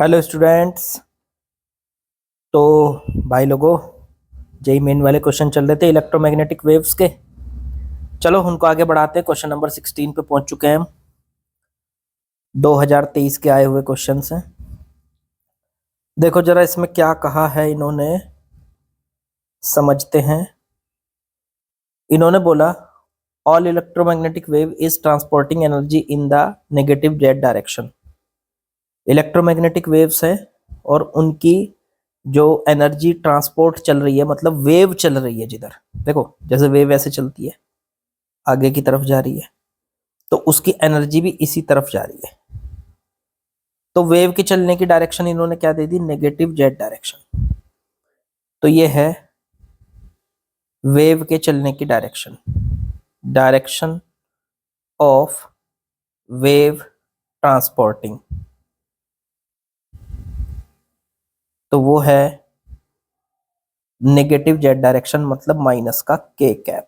Hello students. तो भाई लोगों, जेई मेन वाले क्वेश्चन चल रहे थे इलेक्ट्रोमैग्नेटिक वेव्स के। चलो उनको आगे बढ़ाते हैं। क्वेश्चन नंबर 16 पे पहुंच चुके हैं हम। 2023 के आए हुए क्वेश्चन हैं। देखो जरा इसमें क्या कहा है इन्होंने, समझते हैं। इन्होंने बोला all electromagnetic wave is transporting energy in the negative Z direction. Electromagnetic waves है और उनकी जो एनर्जी ट्रांसपोर्ट चल रही है, मतलब वेव चल रही है जिधर, देखो जैसे वेव ऐसे चलती है आगे की तरफ जा रही है, तो उसकी एनर्जी भी इसी तरफ जा रही है। तो वेव के चलने की डायरेक्शन इन्होंने क्या दे दी, नेगेटिव जेड डायरेक्शन। तो ये है वेव के चलने की direction, direction of wave transporting. तो वो है नेगेटिव जेड डायरेक्शन, मतलब माइनस का के कैप।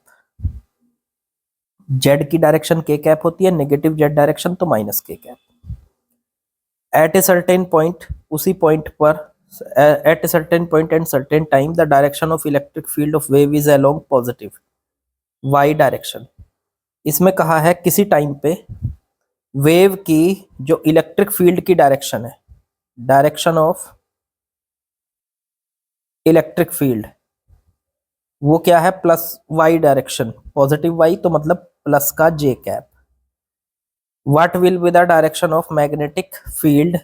जेड की डायरेक्शन के कैप होती है, नेगेटिव जेड डायरेक्शन तो minus K cap. At a certain point, उसी पॉइंट पर, at a certain point and certain time the direction of electric field of wave is along positive Y direction. इसमें कहा है किसी time पे wave की जो इलेक्ट्रिक फील्ड की डायरेक्शन है, डायरेक्शन ऑफ इलेक्ट्रिक फील्ड, वो क्या है, plus Y direction, positive Y तो मतलब प्लस का J cap. What will be the direction of magnetic field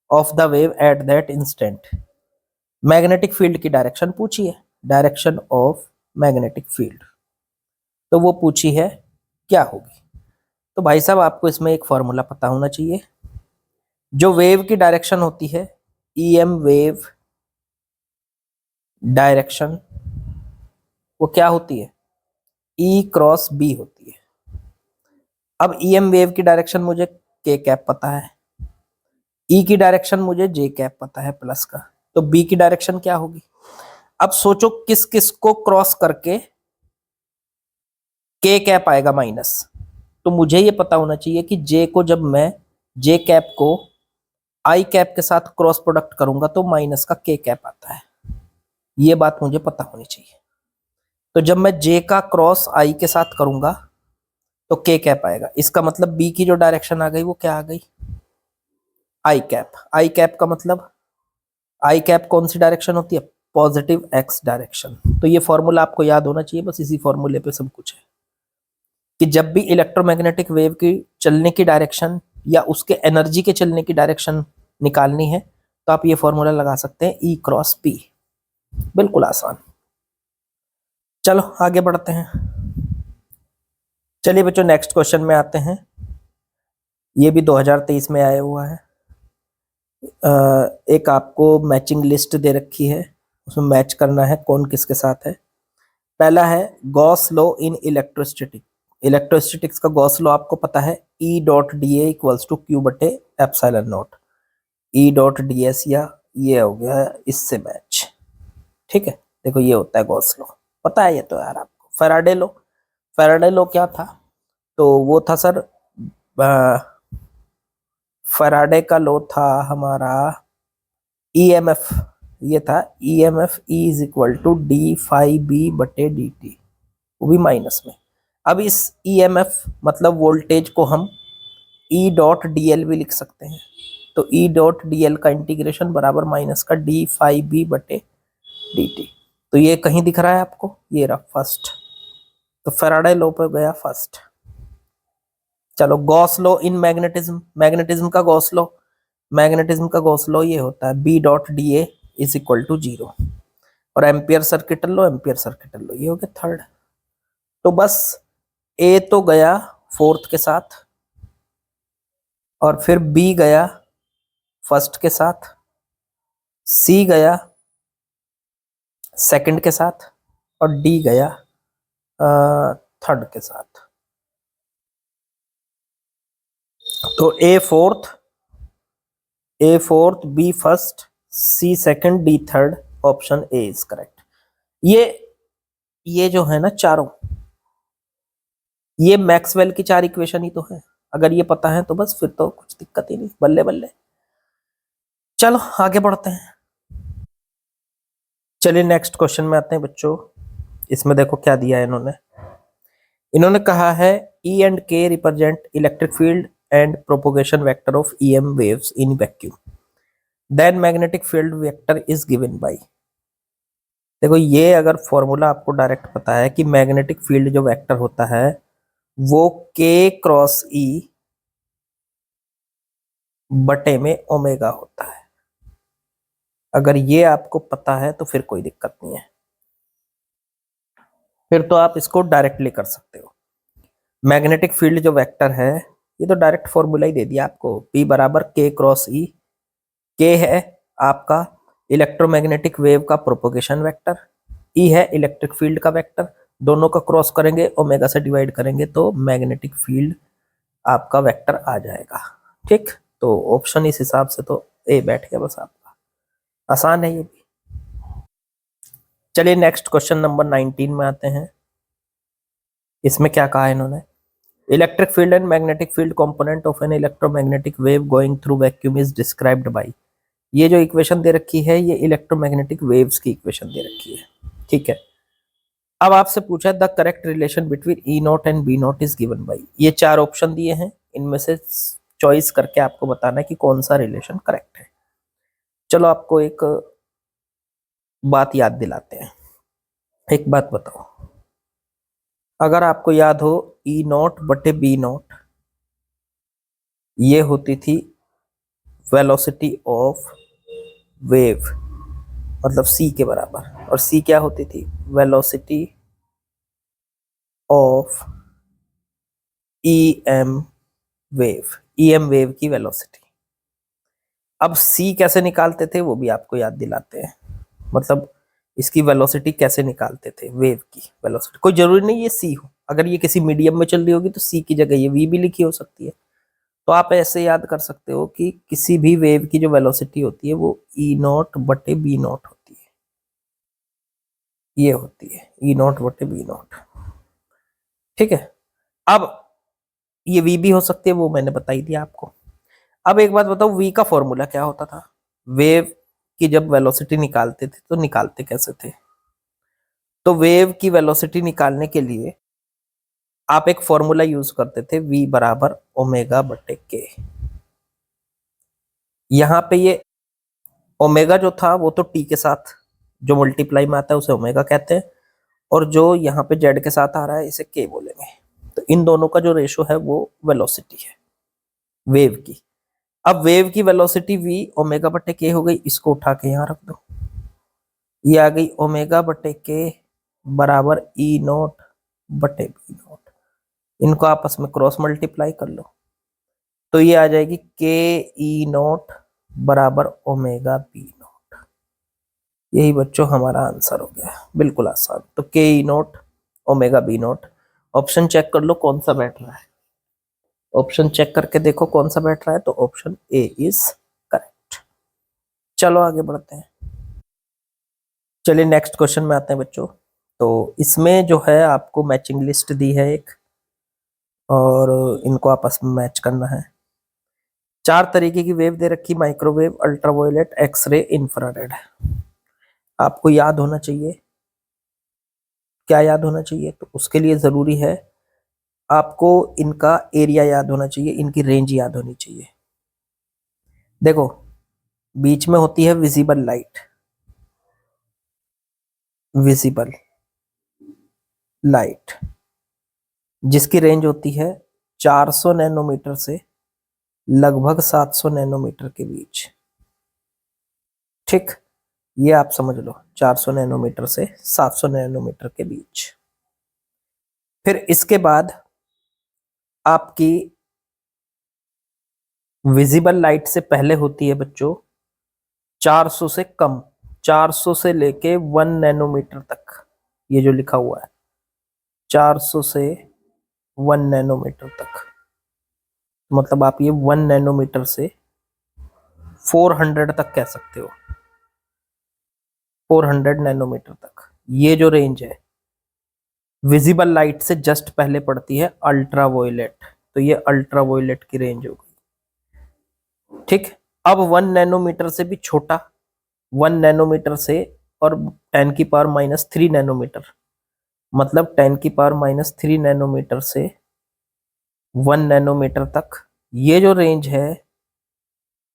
of the wave at that instant. Magnetic field की direction पूछी है, डायरेक्शन ऑफ मैग्नेटिक फील्ड, तो वो पूछी है क्या होगी। तो भाई साहब आपको इसमें एक फॉर्मूला पता होना चाहिए। जो वेव की डायरेक्शन होती है, ई एम वेव डायरेक्शन, वो क्या होती है, ई क्रॉस बी होती है। अब ई एम वेव की डायरेक्शन मुझे के कैप पता है, ई की डायरेक्शन मुझे जे कैप पता है प्लस का, तो बी की डायरेक्शन क्या होगी। अब सोचो किस किस को क्रॉस करके के कैप आएगा माइनस। तो मुझे ये पता होना चाहिए कि जे को जब मैं जे कैप को आई कैप के साथ क्रॉस प्रोडक्ट करूंगा तो माइनस का के कैप आता है। ये बात मुझे पता होनी चाहिए। तो जब मैं जे का क्रॉस आई के साथ करूंगा तो के कैप आएगा। इसका मतलब बी की जो डायरेक्शन आ गई वो क्या आ गई, आई कैप। आई कैप का मतलब, आई कैप कौन सी डायरेक्शन होती है, पॉजिटिव एक्स डायरेक्शन। तो ये फॉर्मूला आपको याद होना चाहिए, बस इसी फॉर्मूले पे सब कुछ है कि जब भी इलेक्ट्रोमैग्नेटिक वेव की चलने की डायरेक्शन या उसके एनर्जी के चलने की डायरेक्शन निकालनी है तो आप ये फॉर्मूला लगा सकते हैं, ई क्रॉस पी। बिल्कुल आसान। चलो आगे बढ़ते हैं। चलिए बच्चों नेक्स्ट क्वेश्चन में आते हैं। ये भी 2023 में आया हुआ है। एक आपको मैचिंग लिस्ट दे रखी है, उसमें मैच करना है कौन किसके साथ है। पहला है Gauss law in electrostatic. Electrostatics का गॉस लॉ आपको पता है, E dot D A equals to Q बटे epsilon naught. E dot D S, या ये हो गया इससे मैच। ठीक है, देखो ये होता है गॉस लॉ, पता है ये तो यार आपको। फैराडे लॉ, फैराडे लॉ क्या था, तो वो था सर, फैराडे का लॉ था हमारा ईएमएफ। ये था EMF E is equal to D phi B बटे डी टी, वो भी माइनस में। अब इस ईएमएफ मतलब वोल्टेज को हम ई डॉट डी एल भी लिख सकते हैं। तो ई डॉट डी एल का इंटीग्रेशन बराबर माइनस का डी फाई बी बटे डी टी। तो ये कहीं दिख रहा है आपको, ये रहा फर्स्ट। तो फैराडे लॉ पे गया फर्स्ट। चलो Gauss law in magnetism, magnetism का गॉस लॉ, मैग्नेटिज्म का गॉस लॉ ये होता है B dot D A is equal to zero. और Ampere circuital law, Ampere circuital law ये हो गया थर्ड। तो बस ए तो गया फोर्थ के साथ, और फिर बी गया फर्स्ट के साथ, सी गया सेकंड के साथ, और डी गया थर्ड के साथ। तो A fourth, B first, C second, D third, option A is correct. ये जो है ना चारों, ये मैक्सवेल की चार इक्वेशन ही तो है। अगर ये पता है तो बस फिर तो कुछ दिक्कत ही नहीं, बल्ले बल्ले। चलो आगे बढ़ते हैं। चलिए नेक्स्ट क्वेश्चन में आते हैं बच्चों। इसमें देखो क्या दिया है इन्होंने। इन्होंने कहा है E and K represent electric field and propagation vector of EM waves in vacuum, then magnetic field vector is given by. देखो ये अगर फॉर्मूला आपको डायरेक्ट पता है कि मैग्नेटिक फील्ड जो वेक्टर होता है वो K क्रॉस E बटे में ओमेगा होता है। अगर ये आपको पता है तो फिर कोई दिक्कत नहीं है, फिर तो आप इसको डायरेक्टली कर सकते हो। मैग्नेटिक फील्ड जो वेक्टर है ये तो डायरेक्ट फॉर्मूला ही दे दिया आपको, P बराबर K क्रॉस E। K है आपका इलेक्ट्रोमैग्नेटिक वेव का प्रोपोगेशन वेक्टर, E है इलेक्ट्रिक फील्ड का वेक्टर। दोनों का क्रॉस करेंगे, ओमेगा से डिवाइड करेंगे तो मैग्नेटिक फील्ड आपका वेक्टर आ जाएगा। ठीक, तो ऑप्शन इस हिसाब से तो ए बैठ गया बस आपका। आसान है ये भी। चलिए नेक्स्ट क्वेश्चन नंबर 19 में आते हैं। इसमें क्या कहा है इन्होंने, electric field and magnetic field component of an electromagnetic wave going through vacuum is described by. ये जो इक्वेशन दे रखी है ये इलेक्ट्रोमैग्नेटिक वेव्स की इक्वेशन दे रखी है। ठीक है, अब आपसे पूछा the correct relation between E not and B not is given by. ये चार ऑप्शन दिए हैं, इनमें से चॉइस करके आपको बताना है कि कौन सा रिलेशन करेक्ट है। चलो आपको एक बात याद दिलाते हैं। एक बात बताओ, अगर आपको याद हो ई नॉट बटे बी नॉट ये होती थी वेलोसिटी ऑफ वेव, मतलब c के बराबर, और c क्या होती थी, velocity of EM wave, EM wave की वेलोसिटी। अब c कैसे निकालते थे वो भी आपको याद दिलाते हैं, मतलब इसकी वेलोसिटी कैसे निकालते थे, वेव की वेलोसिटी। कोई जरूरी नहीं ये c हो, अगर ये किसी मीडियम में चल रही होगी तो c की जगह ये v भी लिखी हो सकती है। तो आप ऐसे याद कर सकते हो कि किसी भी वेव की जो वेलोसिटी होती है वो ई नॉट बटे बी नॉट होती है, ये होती है ई नॉट बटे बी नॉट। ठीक है, अब ये v भी हो सकती है, वो मैंने बताई दिया आपको। अब एक बात बताओ, v का फॉर्मूला क्या होता था, वेव की जब वेलोसिटी निकालते थे तो निकालते कैसे थे। तो वेव की वेलोसिटी निकालने के लिए आप एक फॉर्मूला यूज करते थे, v बराबर ओमेगा बटे के। यहाँ पे ये ओमेगा जो था वो तो t के साथ जो मल्टीप्लाई में आता है उसे ओमेगा कहते हैं, और जो यहाँ पे z के साथ आ रहा है इसे k बोलेंगे। तो इन दोनों का जो रेशो है वो वेलोसिटी है वेव की। अब वेव की वेलोसिटी v ओमेगा बटे के हो गई, इसको उठा के यहाँ रख दो, ये आ गई ओमेगा बटे के बराबर ई नॉट बटे बी नॉट। इनको आपस में क्रॉस मल्टीप्लाई कर लो तो ये आ जाएगी के ई नॉट बराबर ओमेगा बी नॉट। यही बच्चों हमारा आंसर हो गया, बिल्कुल आसान। तो K E naught omega B naught. Option check कर लो कौन सा बैठ रहा है, ऑप्शन चेक करके देखो कौन सा बैठ रहा है, तो ऑप्शन ए इज करेक्ट। चलो आगे बढ़ते हैं। चलिए नेक्स्ट क्वेश्चन में आते हैं बच्चों। तो इसमें जो है आपको मैचिंग लिस्ट दी है एक, और इनको आपस में मैच करना है। चार तरीके की वेव दे रखी, माइक्रोवेव, अल्ट्रावायलेट, एक्सरे, इंफ्रारेड। आपको याद होना चाहिए, क्या याद होना चाहिए, तो उसके लिए जरूरी है आपको इनका एरिया याद होना चाहिए, इनकी रेंज याद होनी चाहिए। देखो बीच में होती है विजिबल लाइट, विजिबल लाइट जिसकी रेंज होती है 400 नैनोमीटर से लगभग 700 नैनोमीटर के बीच। ठीक, ये आप समझ लो 400 नैनोमीटर से 700 नैनोमीटर के बीच। फिर इसके बाद आपकी विजिबल लाइट से पहले होती है बच्चों 400 से कम, 400 से लेके 1 नैनोमीटर तक। ये जो लिखा हुआ है 400 से 1 नैनोमीटर तक, मतलब आप ये 1 नैनोमीटर से 400 तक कह सकते हो, 400 नैनोमीटर तक। ये जो रेंज है विजिबल लाइट से जस्ट पहले पड़ती है अल्ट्रावायलेट, तो ये अल्ट्रावायलेट की रेंज हो गई। ठीक, अब 1 नैनोमीटर से भी छोटा, 1 नैनोमीटर से और 10⁻³ नैनोमीटर, मतलब 10⁻³ नैनोमीटर से 1 नैनोमीटर तक, ये जो रेंज है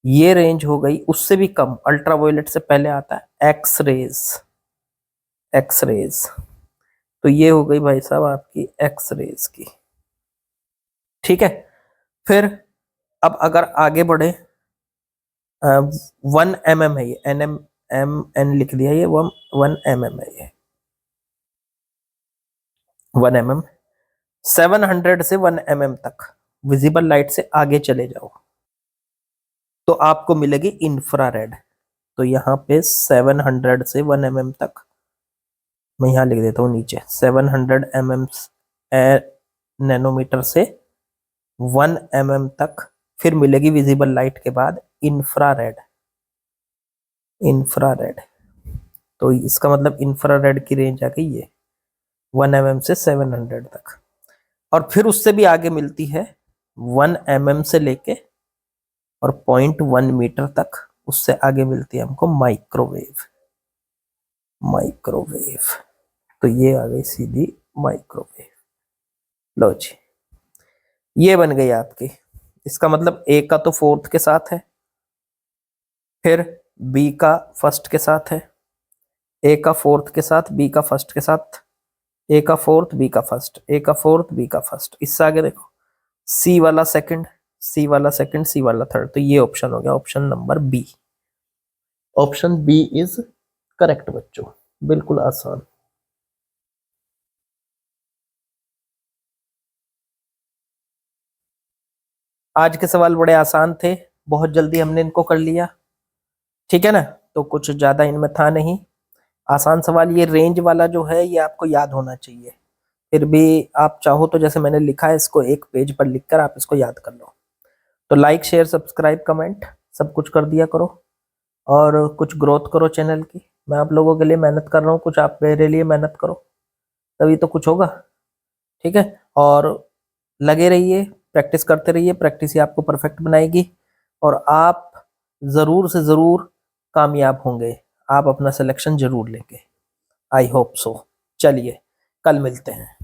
ये रेंज हो गई। उससे भी कम, अल्ट्रावायलेट से पहले आता है एक्स रेज, एक्स रेज। तो ये हो गई भाई साहब आपकी एक्स रेज की, ठीक है। फिर अब अगर आगे बढ़े, 1 mm है ये, एन लिख दिया, ये 1 mm है ये, 1 mm। 700 से 1 mm तक विजिबल लाइट से आगे चले जाओ तो आपको मिलेगी इंफ्रारेड। तो यहाँ पे 700 से 1 mm तक, मैं यहाँ लिख देता हूँ नीचे, 700 mm नैनोमीटर से 1 mm तक फिर मिलेगी विजिबल लाइट के बाद इंफ्रारेड, इंफ्रारेड। तो इसका मतलब इंफ्रारेड की रेंज आ गई ये 1 mm से 700 तक। और फिर उससे भी आगे मिलती है 1 mm से लेके और 0.1 मीटर तक, उससे आगे मिलती है हमको माइक्रोवेव, माइक्रोवेव। तो ये आ गई सीधी माइक्रोवेव। लो जी, ये बन गई आपकी। इसका मतलब ए का तो फोर्थ के साथ है, फिर बी का फर्स्ट के साथ है, ए का फोर्थ के साथ, बी का फर्स्ट के साथ, ए का फोर्थ, बी का फर्स्ट, ए का फोर्थ, बी का फर्स्ट। इससे आगे देखो, सी वाला सेकंड, सी वाला सेकंड, सी वाला थर्ड। तो ये ऑप्शन हो गया, option number B. Option B is correct बच्चों, बिल्कुल आसान। आज के सवाल बड़े आसान थे, बहुत जल्दी हमने इनको कर लिया, ठीक है ना। तो कुछ ज्यादा इनमें था नहीं, आसान सवाल। ये रेंज वाला जो है ये आपको याद होना चाहिए। फिर भी आप चाहो तो जैसे मैंने लिखा है इसको एक पेज पर लिखकर आप इसको याद कर लो। तो लाइक शेयर सब्सक्राइब कमेंट सब कुछ कर दिया करो, और कुछ ग्रोथ करो चैनल की। मैं आप लोगों के लिए मेहनत कर रहा हूँ, कुछ आप मेरे लिए मेहनत करो, तभी तो कुछ होगा, ठीक है। और लगे रहिए, प्रैक्टिस करते रहिए, प्रैक्टिस ही आपको परफेक्ट बनाएगी और आप ज़रूर से ज़रूर कामयाब होंगे, आप अपना सिलेक्शन जरूर लेंगे। I hope so. चलिए कल मिलते हैं।